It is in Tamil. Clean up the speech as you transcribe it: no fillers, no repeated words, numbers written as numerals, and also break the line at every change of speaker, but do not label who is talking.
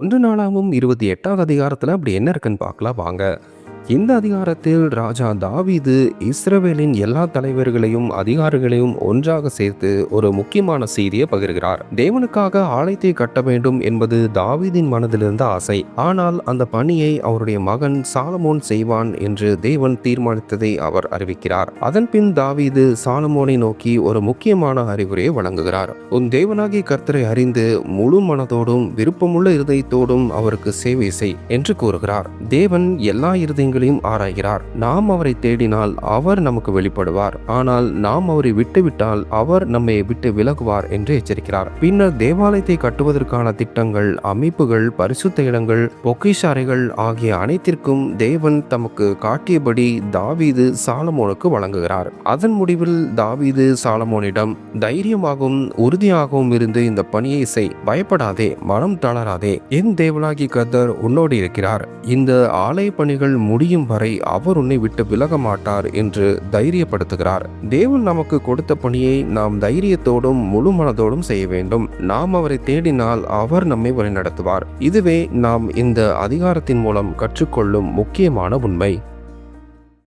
ஒன்று நாளாகவும் 28வது அதிகாரத்தில் அப்படி என்ன இருக்குன்னு பார்க்கலாம் வாங்க. இந்த அதிகாரத்தில் ராஜா தாவீது இஸ்ரவேலின் எல்லா தலைவர்களையும் அதிகாரிகளையும் ஒன்றாக சேர்த்து ஒரு முக்கியமான செய்தியை பகிர்கிறார். தேவனுக்காக ஆலயத்தை கட்ட வேண்டும் என்பது தாவீதின் மனதிலிருந்த ஆசை. ஆனால் அந்த பணியை அவருடைய மகன் சாலமோன் செய்வான் என்று தேவன் தீர்மானித்ததை அவர் அறிவிக்கிறார். அதன் பின் தாவீது சாலமோனை நோக்கி ஒரு முக்கியமான அறிவுரையை வழங்குகிறார். உன் தேவனாகிய கர்த்தரை அறிந்து முழு மனதோடும் விருப்பமுள்ள இருதயத்தோடும் அவருக்கு சேவை செய் என்று கூறுகிறார். தேவன் எல்லா இருதயங்களையும் ஆராய்கிறார். நாம் அவரை தேடினால் அவர் நமக்கு வெளிப்படுவார். ஆனால் நாம் அவரை விட்டுவிட்டால் அவர் நம்மை விட்டு விலகுவார் என்று எச்சரிக்கிறார். பின்னர் தேவாலயத்தை கட்டுவதற்கான திட்டங்கள், அமைப்புகள், பரிசுத்த இடங்கள், பொக்கிஷ அறைகள் ஆகிய அனைத்திற்கும் தேவன் தமக்கு காட்டியபடி தாவீது சாலமோனுக்கு வழங்குகிறார். அதன் முடிவில் தாவீது சாலமோனிடம் தைரியமாகவும் உறுதியாகவும் இருந்து இந்த பணியை செய், பயப்படாதே, மனம் தளராதே, என் தேவனாகிய கர்த்தர் உன்னோடு இருக்கிறார். இந்த ஆலய பணிகள் முடியும் வரை அவர் உன்னை விட்டு விலக மாட்டார் என்று தைரியப்படுத்துகிறார். தேவன் நமக்கு கொடுத்த பணியை நாம் தைரியத்தோடும் முழு மனதோடும் செய்ய வேண்டும். நாம் அவரை தேடினால் அவர் நம்மை வழிநடத்துவார். இதுவே நாம் இந்த அதிகாரத்தின் மூலம் கற்றுக்கொள்ளும் முக்கியமான உண்மை.